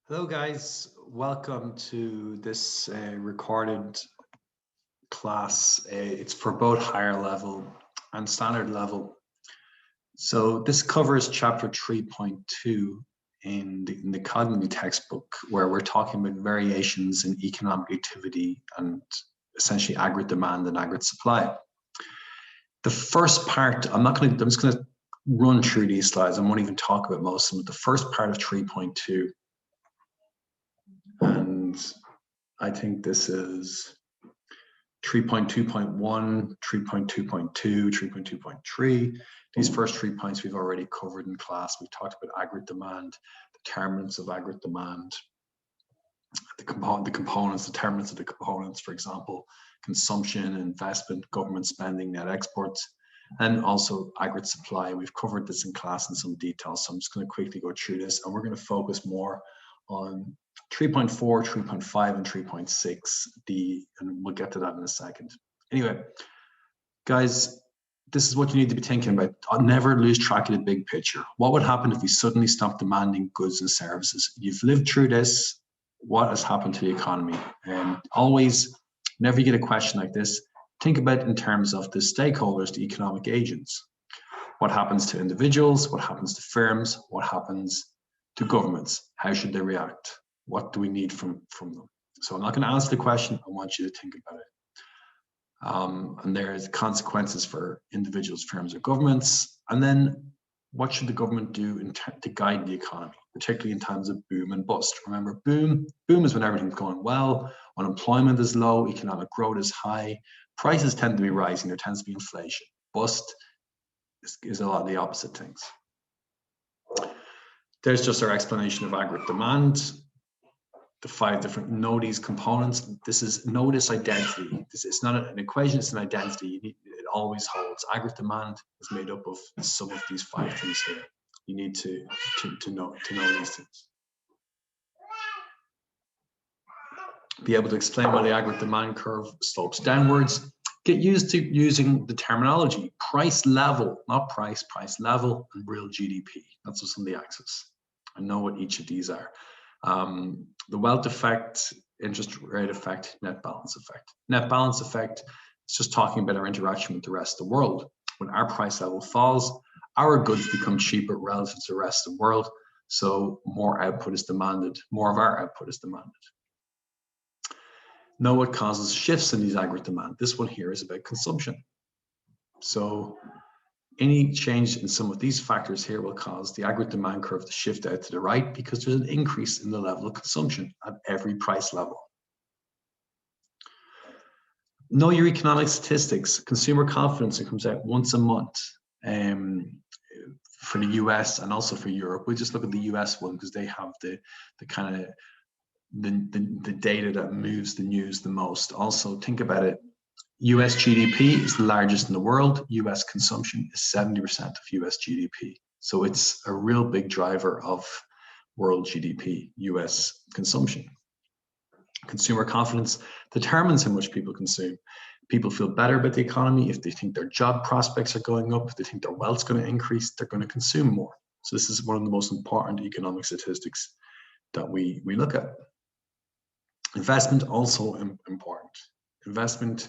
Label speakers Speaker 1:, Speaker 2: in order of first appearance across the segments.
Speaker 1: Hello, guys. Welcome to this recorded class. It's for both higher level and standard level. So this covers chapter 3.2 in the cognitive textbook, where we're talking about variations in economic activity and essentially aggregate demand and aggregate supply. The first part, I'm just going to run through these slides. I won't even talk about most of them. But the first part of 3.2, and I think this is 3.2.1, 3.2.2, 3.2.3. These first 3 points we've already covered in class. We've talked about aggregate demand, determinants of aggregate demand, determinants of the components, for example, consumption, investment, government spending, net exports, and also aggregate supply. We've covered this in class in some detail, so I'm just going to quickly go through this, and we're going to focus more on 3.4, 3.5, and 3.6, and we'll get to that in a second. Anyway, guys, this is what you need to be thinking about. I'll never lose track of the big picture. What would happen if we suddenly stopped demanding goods and services? You've lived through this. What has happened to the economy? And always, whenever you get a question like this, think about it in terms of the stakeholders, the economic agents. What happens to individuals? What happens to firms? What happens to governments? How should they react? What do we need from them? So I'm not going to answer the question. I want you to think about it. And there's consequences for individuals, firms, or governments. And then what should the government do to guide the economy, particularly in times of boom and bust? Remember, boom is when everything's going well, unemployment is low, economic growth is high, prices tend to be rising, there tends to be inflation. Bust is a lot of the opposite things. There's just our explanation of aggregate demand. The 5 different know these components. This is know this identity. It's not an equation, it's an identity. It always holds. Aggregate demand is made up of some of these 5 things here. You need to know these things. Be able to explain why the aggregate demand curve slopes downwards. Get used to using the terminology price level, not price level, and real GDP. That's what's on the axis. I know what each of these are. The wealth effect, interest rate effect, net balance effect. Net balance effect is just talking about our interaction with the rest of the world. When our price level falls, our goods become cheaper relative to the rest of the world, so more output is demanded, more of our output is demanded. Know what causes shifts in these aggregate demand. This one here is about consumption. So any change in some of these factors here will cause the aggregate demand curve to shift out to the right because there's an increase in the level of consumption at every price level. Know your economic statistics. Consumer confidence, it comes out once a month for the US and also for Europe. We just look at the US one because they have the kind of the data that moves the news the most. Also, think about it. US GDP is the largest in the world. US consumption is 70% of US GDP. So it's a real big driver of world GDP, US consumption. Consumer confidence determines how much people consume. People feel better about the economy if they think their job prospects are going up, if they think their wealth's going to increase, they're going to consume more. So this is one of the most important economic statistics that we look at. Investment also important. Investment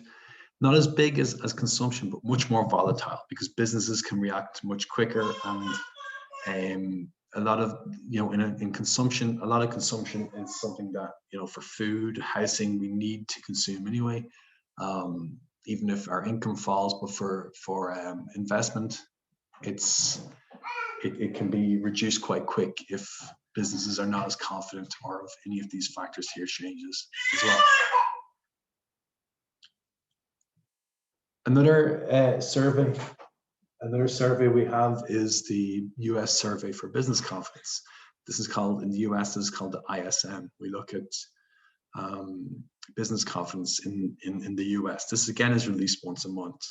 Speaker 1: not as big as consumption, but much more volatile because businesses can react much quicker, and a lot of, in consumption, a lot of consumption is something that, for food, housing, we need to consume anyway, even if our income falls. But for investment, it can be reduced quite quick if businesses are not as confident or if any of these factors here changes as well. Another survey we have is the US Survey for Business Confidence. This is called, in the US, this is called the ISM. We look at business confidence in the US. This again is released once a month.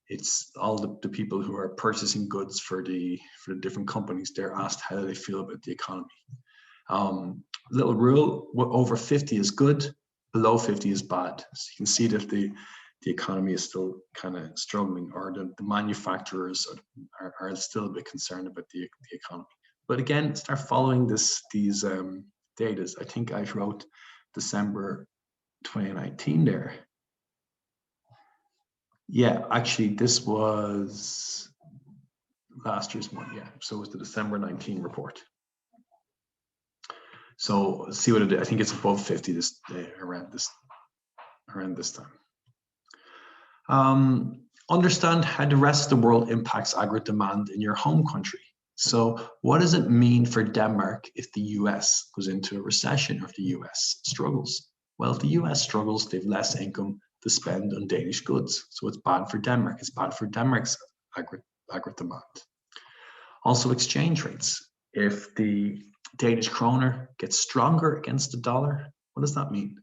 Speaker 1: It's all the people who are purchasing goods for the different companies. They're asked how they feel about the economy. Little rule: over 50 is good, below 50 is bad. So you can see that the economy is still kind of struggling, or the manufacturers are still a bit concerned about the economy. But again, start following this date is. I think I wrote December 2019 there. Yeah, actually, this was last year's one. Yeah, so it was the December 19 report. So see what it is. I think it's above 50 this around this time. Understand how the rest of the world impacts aggregate demand in your home country. So what does it mean for Denmark if the US goes into a recession or if the US struggles? Well, if the US struggles, they have less income to spend on Danish goods. So it's bad for Denmark. It's bad for Denmark's aggregate demand. Also exchange rates. If the Danish kroner gets stronger against the dollar, what does that mean?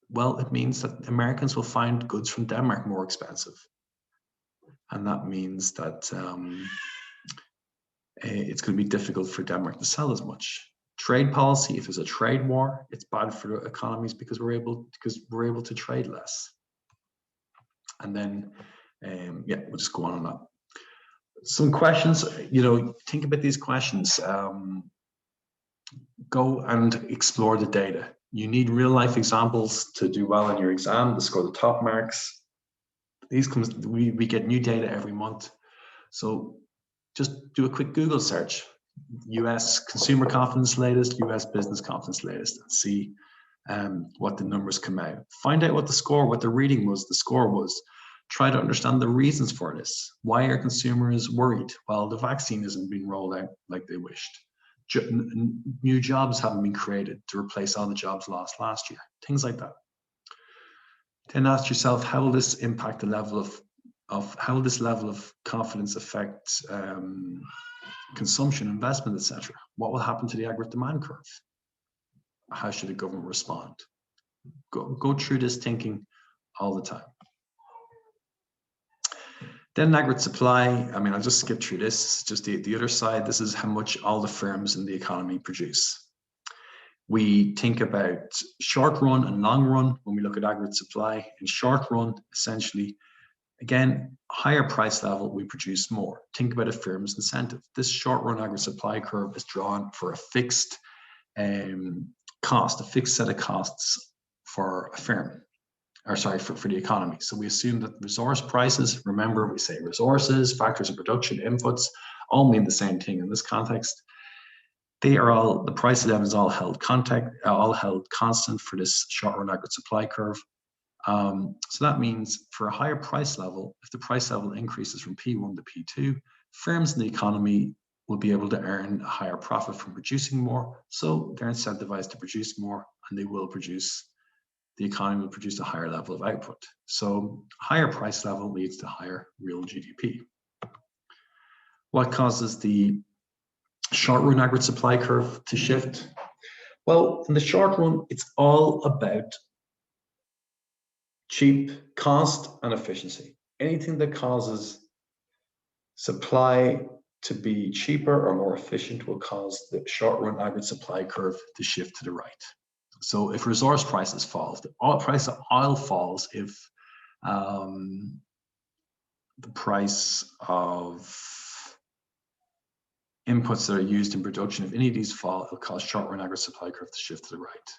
Speaker 1: Well, it means that Americans will find goods from Denmark more expensive. And that means that it's going to be difficult for Denmark to sell as much. Trade policy, if there's a trade war, it's bad for the economies because we're able to trade less. And then, yeah, we'll just go on that. Some questions, think about these questions. Go and explore the data. You need real life examples to do well in your exam, to score the top marks. We get new data every month. So just do a quick Google search, US consumer confidence latest, US business confidence latest, and see what the numbers come out. Find out what the reading was, the score was. Try to understand the reasons for this. Why are consumers worried? Well, the vaccine hasn't been rolled out like they wished. New jobs haven't been created to replace all the jobs lost last year. Things like that. Then ask yourself, how will this impact the level how will this level of confidence affect consumption, investment, etc.? What will happen to the aggregate demand curve? How should the government respond? Go through this thinking all the time. Then aggregate supply, I'll just skip through this, just the other side. This is how much all the firms in the economy produce. We think about short run and long run when we look at aggregate supply. In short run, essentially, again, higher price level, we produce more. Think about a firm's incentive. This short run aggregate supply curve is drawn for a fixed cost, a fixed set of costs for a firm. For the economy. So we assume that resource prices, remember we say resources, factors of production, inputs, all mean the same thing in this context. The price of them is all held constant for this short run aggregate supply curve. So that means for a higher price level, if the price level increases from P1 to P2, firms in the economy will be able to earn a higher profit from producing more. So they're incentivized to produce more, and the economy will produce a higher level of output. So higher price level leads to higher real GDP. What causes the short run aggregate supply curve to shift? Well, in the short run, it's all about cheap cost and efficiency. Anything that causes supply to be cheaper or more efficient will cause the short run aggregate supply curve to shift to the right. So if resource prices fall, if the price of oil falls, if the price of inputs that are used in production, if any of these fall, it'll cause short run aggregate supply curve to shift to the right.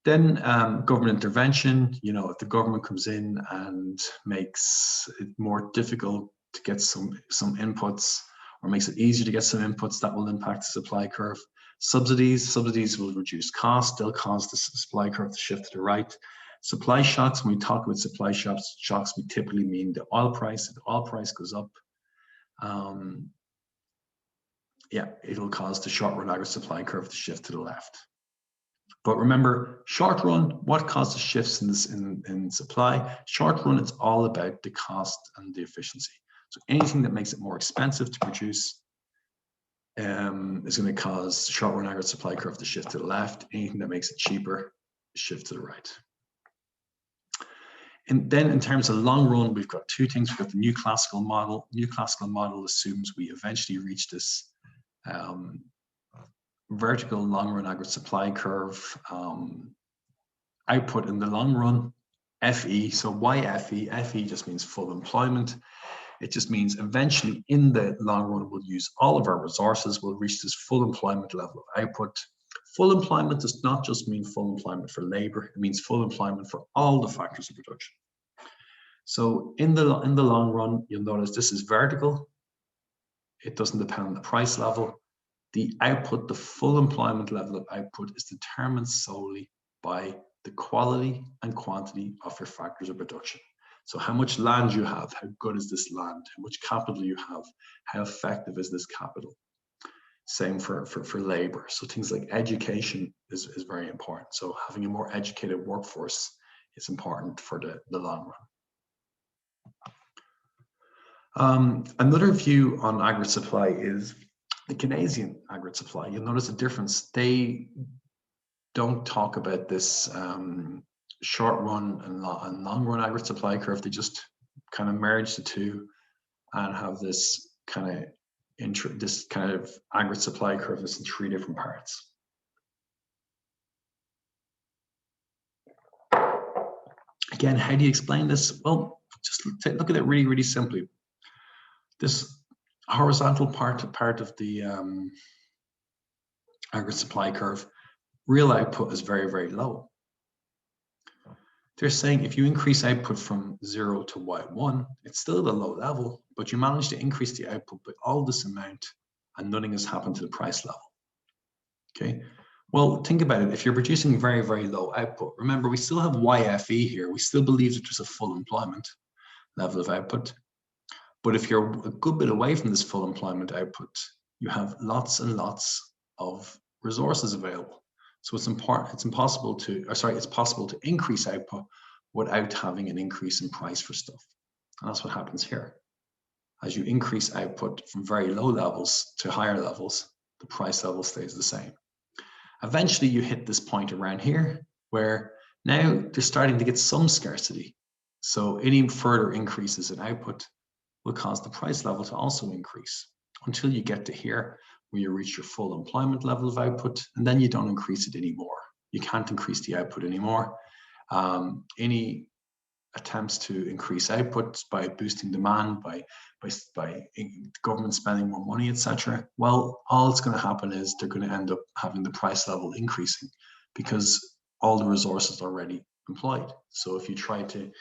Speaker 1: Then government intervention, if the government comes in and makes it more difficult to get some inputs, or makes it easier to get some inputs, that will impact the supply curve. Subsidies will reduce costs, they'll cause the supply curve to shift to the right. Supply shocks, when we talk about supply shocks, we typically mean the oil price. If the oil price goes up, it'll cause the short run aggregate supply curve to shift to the left. But remember, short run, what causes shifts in supply? Short run, it's all about the cost and the efficiency. So anything that makes it more expensive to produce is going to cause short run aggregate supply curve to shift to the left. Anything that makes it cheaper, shift to the right. And then in terms of long run, we've got two things. We've got the new classical model. New classical model assumes we eventually reach this vertical long run aggregate supply curve output in the long run, FE. So why FE? FE just means full employment. It just means eventually in the long run, we'll use all of our resources, we'll reach this full employment level of output. Full employment does not just mean full employment for labor, it means full employment for all the factors of production. So in the long run, you'll notice this is vertical. It doesn't depend on the price level. The output, the full employment level of output, is determined solely by the quality and quantity of your factors of production. So how much land you have, how good is this land, how much capital you have, how effective is this capital. Same for labor. So things like education is very important. So having a more educated workforce is important for the long run. Another view on aggregate supply is the Keynesian aggregate supply. You'll notice a difference. They don't talk about this short run and long run aggregate supply curve. They just kind of merge the two and have this kind of aggregate supply curve that's in three different parts. Again, how do you explain this? Well, just look at it really, really simply. This horizontal part of the aggregate supply curve, real output is very, very low. They're saying if you increase output from 0 to Y1, it's still at a low level, but you manage to increase the output by all this amount and nothing has happened to the price level. Okay, well, think about it. If you're producing very, very low output, remember, we still have YFE here. We still believe that there's a full employment level of output. But if you're a good bit away from this full employment output, you have lots and lots of resources available. So it's possible to increase output without having an increase in price for stuff. And that's what happens here. As you increase output from very low levels to higher levels, the price level stays the same. Eventually you hit this point around here where now they're starting to get some scarcity. So any further increases in output will cause the price level to also increase until you get to here where you reach your full employment level of output, and then you don't increase it anymore. You can't increase the output anymore. Any attempts to increase output by boosting demand, by government spending more money, etc. Well, all that's going to happen is they're going to end up having the price level increasing because all the resources are already employed. So if you try to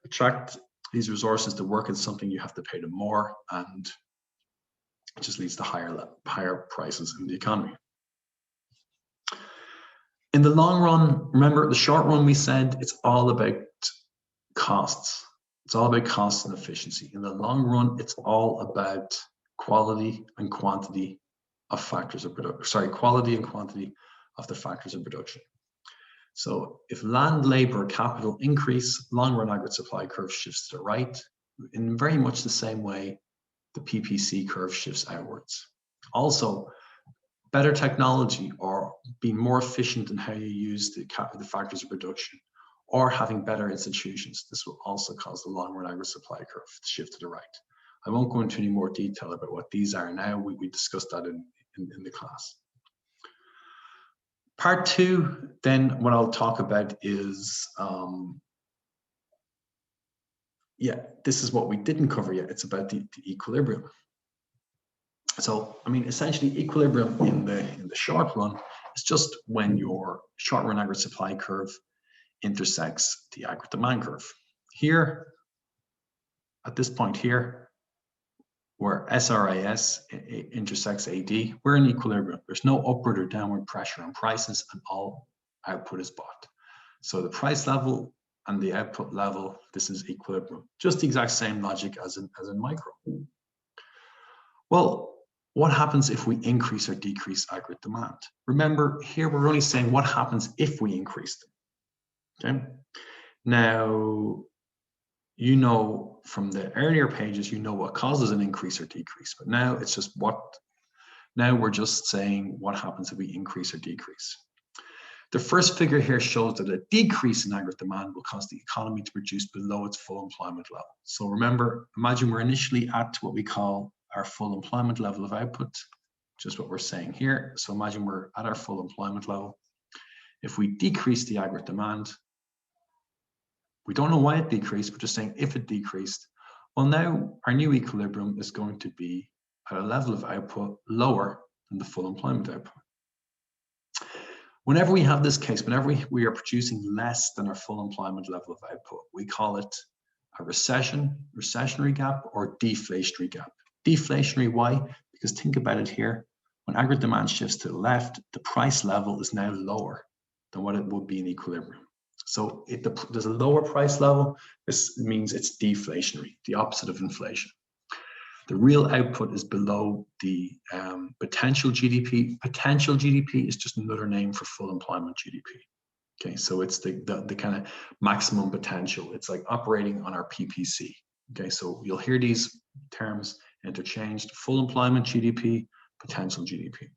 Speaker 1: attract these resources to work in something, you have to pay them more, and it just leads to higher prices in the economy. In the long run, remember the short run, we said it's all about costs. It's all about costs and efficiency. In the long run, it's all about quality and quantity of factors of production. Sorry, quality and quantity of the factors of production. So if land, labor, capital increase, long run aggregate supply curve shifts to the right. In very much the same way, the PPC curve shifts outwards. Also, better technology or being more efficient in how you use the factors of production, or having better institutions, this will also cause the long run aggregate supply curve to shift to the right. I won't go into any more detail about what these are now. We discussed that in the class. Part two, then what I'll talk about is, this is what we didn't cover yet. It's about the equilibrium. So, I mean, essentially equilibrium in the short run is just when your short run aggregate supply curve intersects the aggregate demand curve. Here, at this point here, where SRAS intersects AD, we're in equilibrium. There's no upward or downward pressure on prices, and all output is bought. So the price level and the output level, this is equilibrium. Just the exact same logic as in micro. Well, what happens if we increase or decrease aggregate demand? Remember, here we're only saying what happens if we increase them. Okay. Now, you know from the earlier pages, you know what causes an increase or decrease, but now it's just now we're just saying what happens if we increase or decrease. The first figure here shows that a decrease in aggregate demand will cause the economy to produce below its full employment level. So remember, imagine we're initially at what we call our full employment level of output, which is what we're saying here. So imagine we're at our full employment level. If we decrease the aggregate demand, we don't know why it decreased, we're just saying if it decreased, well, now our new equilibrium is going to be at a level of output lower than the full employment output. Whenever we have this case, whenever we are producing less than our full employment level of output, we call it a recessionary gap, or deflationary gap. Deflationary, why? Because think about it here. When aggregate demand shifts to the left, the price level is now lower than what it would be in equilibrium. So if there's a lower price level, this means it's deflationary, the opposite of inflation. The real output is below the potential GDP. Potential GDP is just another name for full employment GDP. Okay, so it's the kind of maximum potential. It's like operating on our PPC. Okay, so you'll hear these terms interchanged: full employment GDP, potential GDP.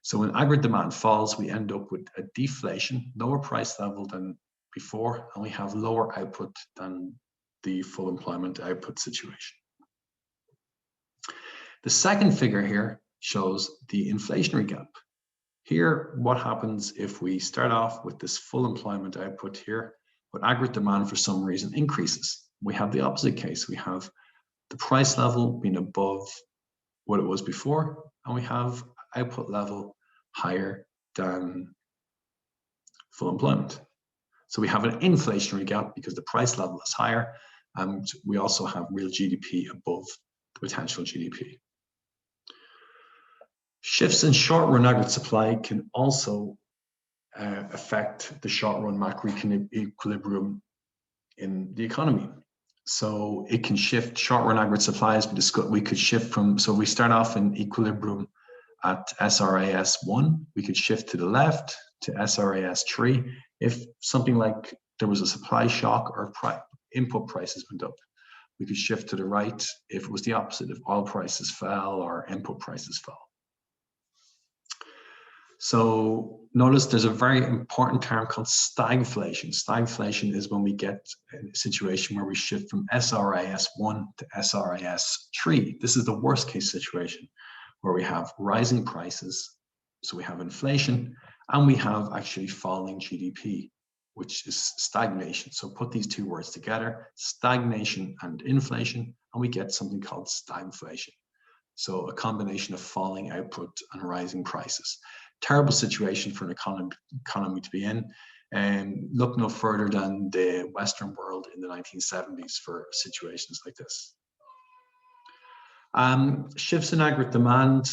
Speaker 1: So when aggregate demand falls, we end up with a deflation, lower price level than before, and we have lower output than the full employment output situation. The second figure here shows the inflationary gap. Here, what happens if we start off with this full employment output here, but aggregate demand for some reason increases? We have the opposite case. We have the price level being above what it was before, and we have output level higher than full employment. So we have an inflationary gap because the price level is higher, and we also have real GDP above the potential GDP. Shifts in short-run aggregate supply can also affect the short-run macro equilibrium in the economy. So it can shift short-run aggregate supply, as we discussed. We could shift from, so if we start off in equilibrium at SRAS 1, we could shift to the left to SRAS 3 if something like there was a supply shock or input prices went up. We could shift to the right if it was the opposite, if oil prices fell or input prices fell. So notice there's a very important term called stagflation. Stagflation is when we get a situation where we shift from SRAS 1 to SRAS 3. This is the worst case situation where we have rising prices. So we have inflation and we have actually falling GDP, which is stagnation. So put these two words together, stagnation and inflation, and we get something called stagflation. So a combination of falling output and rising prices. Terrible situation for an economy to be in, and look no further than the Western world in the 1970s for situations like this. Shifts in aggregate demand,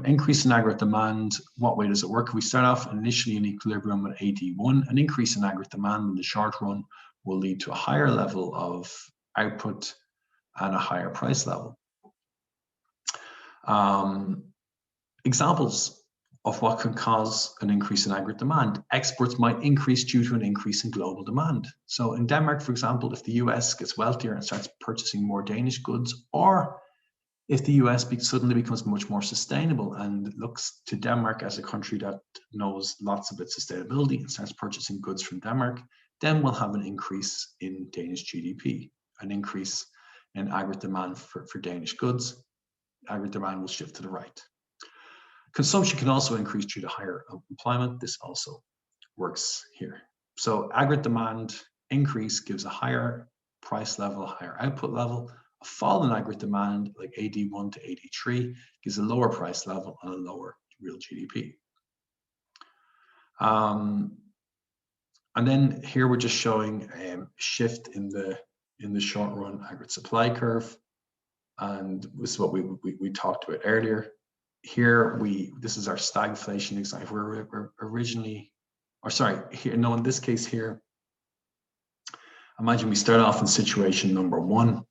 Speaker 1: increase in aggregate demand, what way does it work? If we start off initially in equilibrium at AD1, an increase in aggregate demand in the short run will lead to a higher level of output and a higher price level. Examples of what can cause an increase in aggregate demand. Exports might increase due to an increase in global demand. So in Denmark, for example, if the US gets wealthier and starts purchasing more Danish goods, or if the US suddenly becomes much more sustainable and looks to Denmark as a country that knows lots of its sustainability and starts purchasing goods from Denmark, then we'll have an increase in Danish GDP, an increase in aggregate demand for Danish goods. Aggregate demand will shift to the right. Consumption can also increase due to higher employment. This also works here. So aggregate demand increase gives a higher price level, higher output level. A fall in aggregate demand, like AD1 to AD3, gives a lower price level and a lower real GDP. And then here we're just showing a shift in the short run aggregate supply curve. And this is what we talked about earlier. Here this is our stagflation example. We're originally, or sorry, here, no, in this case here, imagine we start off in situation number 1,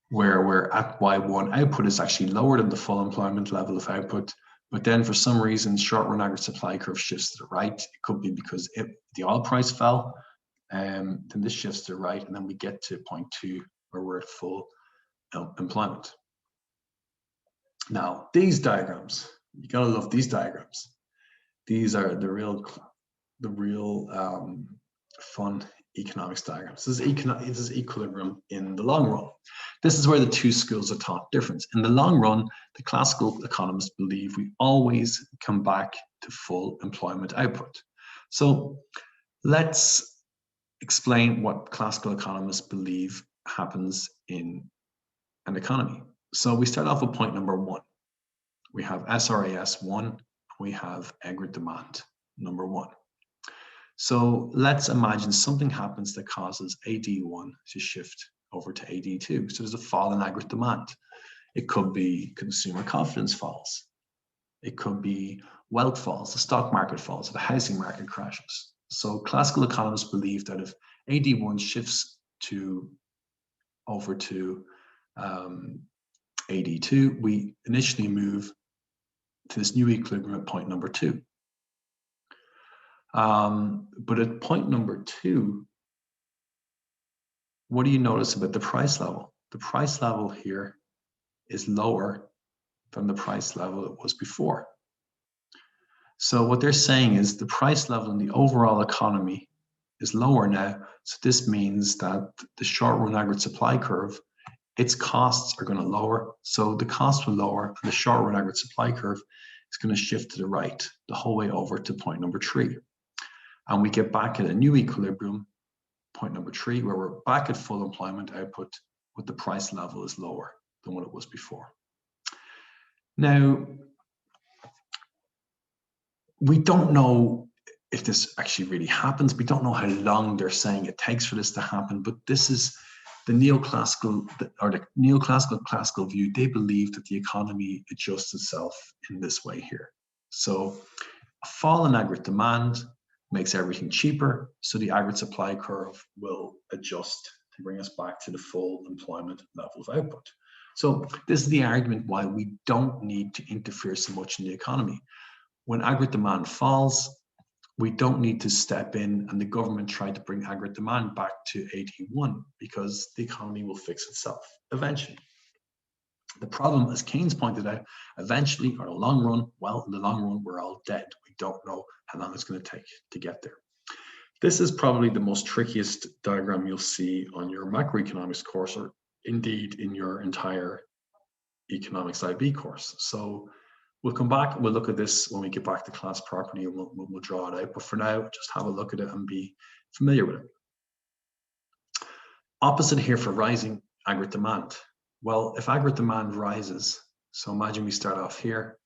Speaker 1: where we're at Y1, output is actually lower than the full employment level of output, but then for some reason, short run aggregate supply curve shifts to the right. It could be because the oil price fell, then this shifts to the right, and then we get to point 2 where we're at full employment. Now, these diagrams, you gotta love these diagrams. These are the real fun economics diagrams. This is equilibrium in the long run. This is where the two schools are taught difference. In the long run, the classical economists believe we always come back to full employment output. So let's explain what classical economists believe happens in an economy. So we start off with point number 1. We have SRAS 1, we have aggregate demand, number one. So let's imagine something happens that causes AD1 to shift over to AD2. So there's a fall in aggregate demand. It could be consumer confidence falls. It could be wealth falls, the stock market falls, or the housing market crashes. So classical economists believe that if AD1 shifts over to AD2, we initially move to this new equilibrium at point number 2. But at point number 2, what do you notice about the price level? The price level here is lower than the price level it was before. So what they're saying is the price level in the overall economy is lower now. So this means that the short-run aggregate supply curve, its costs are going to lower. So the cost will lower, and the short-run aggregate supply curve is going to shift to the right the whole way over to point number 3. And we get back at a new equilibrium, point number 3, where we're back at full employment output, but the price level is lower than what it was before. Now, we don't know if this actually really happens. We don't know how long they're saying it takes for this to happen, but this is the neoclassical classical view. They believe that the economy adjusts itself in this way here. So a fall in aggregate demand makes everything cheaper, so the aggregate supply curve will adjust to bring us back to the full employment level of output. So this is the argument why we don't need to interfere so much in the economy. When aggregate demand falls, we don't need to step in and the government try to bring aggregate demand back to AD1 because the economy will fix itself eventually. The problem, as Keynes pointed out, eventually, or the long run, well, in the long run, we're all dead. We don't know how long it's going to take to get there. This is probably the most trickiest diagram you'll see on your macroeconomics course, or indeed in your entire economics IB course. So we'll come back and we'll look at this when we get back to class properly, and we'll draw it out. But for now, just have a look at it and be familiar with it. Opposite here for rising aggregate demand. Well, if aggregate demand rises, so imagine we start off here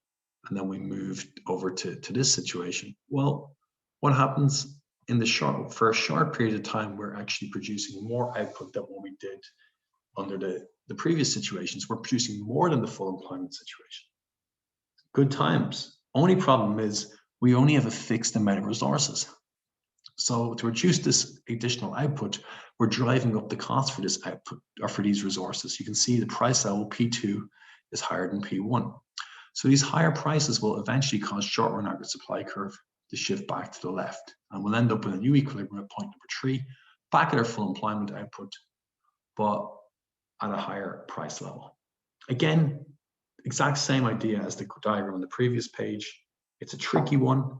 Speaker 1: and then we move over to this situation. Well, what happens in the for a short period of time, we're actually producing more output than what we did under the previous situations. We're producing more than the full employment situation. Good times. Only problem is we only have a fixed amount of resources. So to reduce this additional output, we're driving up the cost for this output or for these resources. You can see the price level P2 is higher than P1. So these higher prices will eventually cause short-run aggregate supply curve to shift back to the left. And we'll end up with a new equilibrium at point number 3, back at our full employment output, but at a higher price level. Again, exact same idea as the diagram on the previous page. It's a tricky one,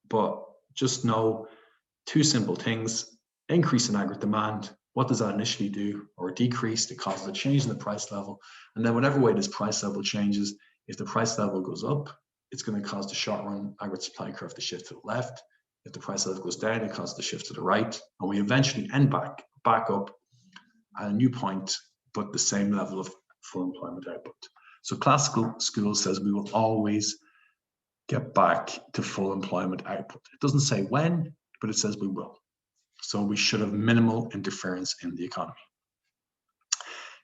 Speaker 1: but just know 2 simple things. Increase in aggregate demand. What does that initially do? Or decrease? It causes a change in the price level. And then whatever way this price level changes, if the price level goes up, it's going to cause the short-run aggregate supply curve to shift to the left. If the price level goes down, it causes the shift to the right. And we eventually end back up at a new point, but the same level of full employment output. So classical school says we will always get back to full employment output. It doesn't say when, but it says we will. So we should have minimal interference in the economy.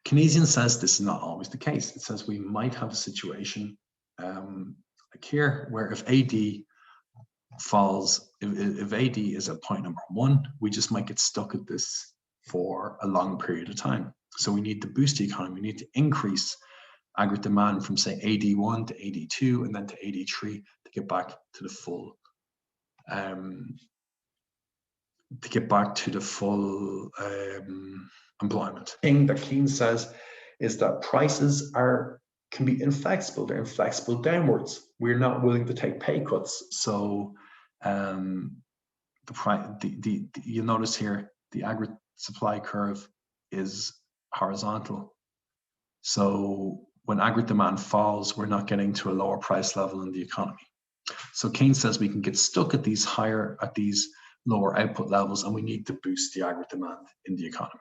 Speaker 1: Keynesian says this is not always the case. It says we might have a situation like here, where if AD falls, if AD is at point number 1, we just might get stuck at this for a long period of time. So we need to boost the economy. We need to increase aggregate demand from, say, AD1 to AD2 and then to AD3 to get back to the full employment. The thing that Keynes says is that prices can be inflexible. They're inflexible downwards. We're not willing to take pay cuts. So you'll notice here the aggregate supply curve is horizontal. So when aggregate demand falls, we're not getting to a lower price level in the economy. So Keynes says we can get stuck at these lower output levels, and we need to boost the aggregate demand in the economy.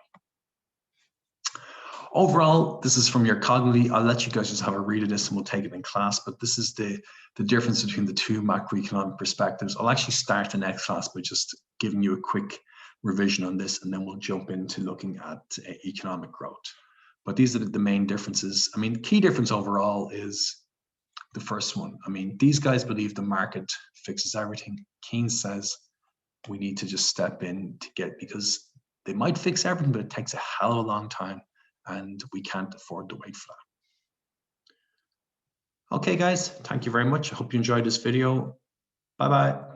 Speaker 1: Overall, this is from your cognitive. I'll let you guys just have a read of this and we'll take it in class, but this is the difference between the two macroeconomic perspectives. I'll actually start the next class by just giving you a quick revision on this, and then we'll jump into looking at economic growth. But these are the main differences. I mean, the key difference overall is the first one. I mean, these guys believe the market fixes everything. Keynes says we need to just step in to get, because they might fix everything, but it takes a hell of a long time and we can't afford to wait for that. Okay, guys, thank you very much. I hope you enjoyed this video. Bye-bye.